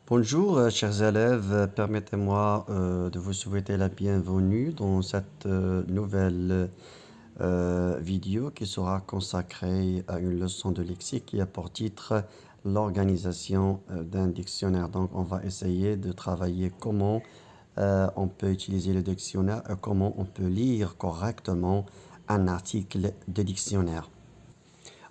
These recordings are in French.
Bonjour, chers élèves. Permettez-moi de vous souhaiter la bienvenue dans cette nouvelle vidéo qui sera consacrée à une leçon de lexique qui a pour titre l'organisation d'un dictionnaire. Donc, on va essayer de travailler comment on peut utiliser le dictionnaire et comment on peut lire correctement un article de dictionnaire.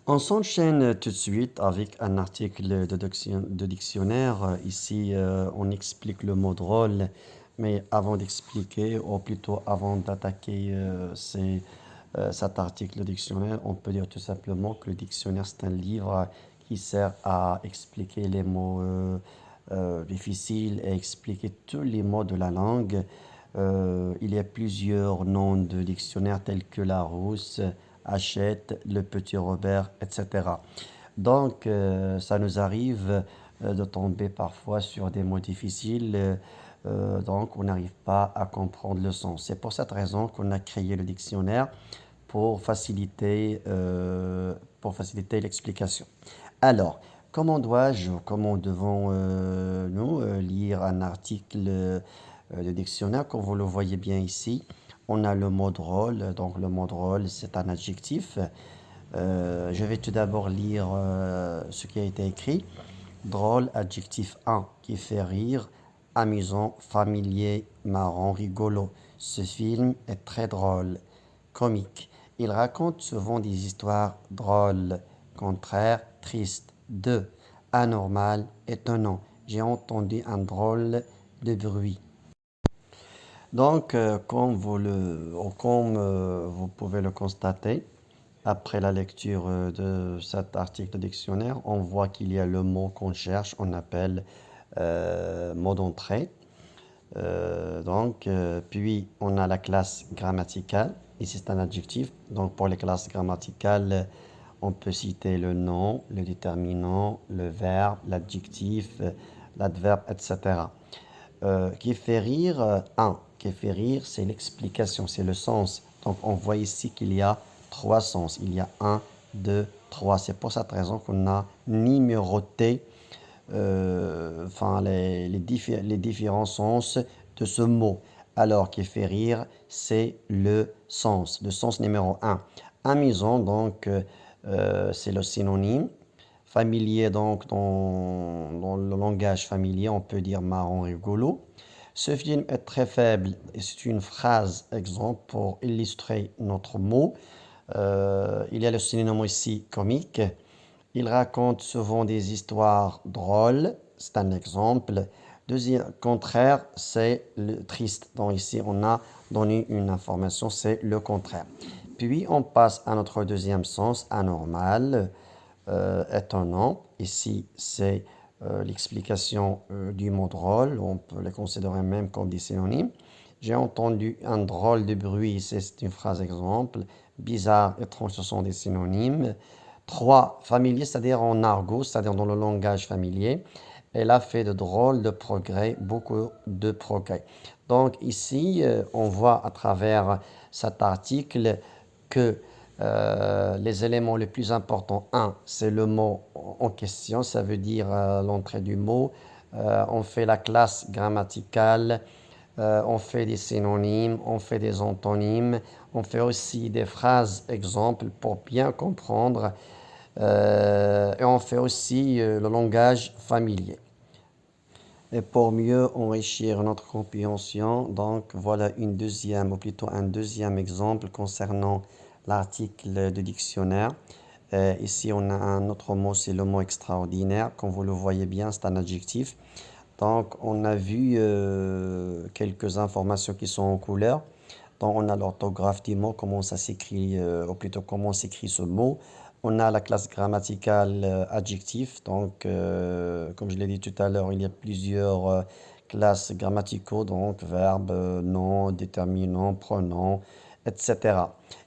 On s'enchaîne tout de suite avec un article de dictionnaire. Ici, on explique le mot drôle, mais avant d'expliquer, ou plutôt avant d'attaquer cet article de dictionnaire, on peut dire tout simplement que le dictionnaire, c'est un livre qui sert à expliquer les mots difficiles et expliquer tous les mots de la langue. Il y a plusieurs noms de dictionnaires tels que Larousse, Hachette, Le Petit Robert, etc. Donc, ça nous arrive de tomber parfois sur des mots difficiles, donc on n'arrive pas à comprendre le sens. C'est pour cette raison qu'on a créé le dictionnaire pour faciliter l'explication. Alors, comment devons-nous lire un article de dictionnaire? Comme vous le voyez bien ici, on a le mot drôle. Donc, le mot drôle, c'est un adjectif. Je vais tout d'abord lire ce qui a été écrit. Drôle, adjectif 1, qui fait rire, amusant, familier, marrant, rigolo. Ce film est très drôle, comique. Il raconte souvent des histoires drôles, contraire, triste. 2. Anormal, étonnant. J'ai entendu un drôle de bruit. Donc, comme vous pouvez le constater, après la lecture de cet article de dictionnaire, on voit qu'il y a le mot qu'on cherche, on appelle mot d'entrée. Puis on a la classe grammaticale. Ici, c'est un adjectif. Donc, pour les classes grammaticales, on peut citer le nom, le déterminant, le verbe, l'adjectif, l'adverbe, etc. Qui fait rire, qui fait rire, c'est l'explication, c'est le sens. Donc, on voit ici qu'il y a trois sens. Il y a un, deux, trois. C'est pour cette raison qu'on a numéroté les différents sens de ce mot. Alors, qui fait rire, c'est le sens numéro un. Amusant, donc, c'est le synonyme. Familier, donc, dans le langage familier, on peut dire marrant, rigolo. Ce film est très faible et c'est une phrase, exemple, pour illustrer notre mot. Il y a le synonyme ici comique. Il raconte souvent des histoires drôles, c'est un exemple. Deuxième contraire, c'est le triste. Donc ici, on a donné une information, c'est le contraire. Puis on passe à notre deuxième sens, anormal, étonnant. Ici, c'est l'explication du mot drôle. On peut les considérer même comme des synonymes. J'ai entendu un drôle de bruit, c'est une phrase exemple. Bizarre, étrange, ce sont des synonymes. 3. Familier, c'est-à-dire en argot, c'est-à-dire dans le langage familier. Elle a fait de drôles de progrès, beaucoup de progrès. Donc ici, on voit à travers cet article que les éléments les plus importants, un, c'est le mot en question, ça veut dire l'entrée du mot. On fait la classe grammaticale, on fait des synonymes, on fait des antonymes, on fait aussi des phrases exemples pour bien comprendre. Et on fait aussi le langage familier. Et pour mieux enrichir notre compréhension, donc voilà une deuxième, ou plutôt un deuxième exemple concernant l'article de dictionnaire. Ici, on a un autre mot, c'est le mot extraordinaire. Comme vous le voyez bien, c'est un adjectif. Donc, on a vu quelques informations qui sont en couleur. Donc, on a l'orthographe du mot, comment ça s'écrit, ou plutôt comment s'écrit ce mot. On a la classe grammaticale adjectif. Donc, comme je l'ai dit tout à l'heure, il y a plusieurs classes grammaticaux, donc verbe, nom, déterminant, pronom, etc.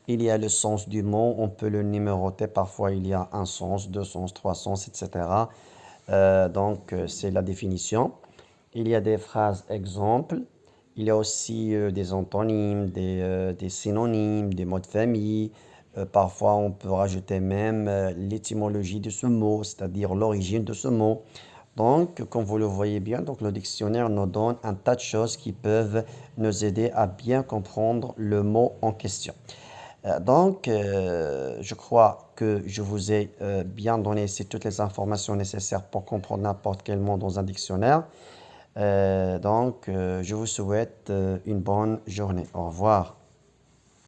Il y a le sens du mot, on peut le numéroter. Parfois, il y a un sens, deux sens, trois sens, etc. C'est la définition. Il y a des phrases exemples. Il y a aussi des antonymes, des synonymes, des mots de famille. Parfois, on peut rajouter même l'étymologie de ce mot, c'est-à-dire l'origine de ce mot. Donc, comme vous le voyez bien, donc le dictionnaire nous donne un tas de choses qui peuvent nous aider à bien comprendre le mot en question. Je crois que je vous ai bien donné ici toutes les informations nécessaires pour comprendre n'importe quel mot dans un dictionnaire. Je vous souhaite une bonne journée. Au revoir.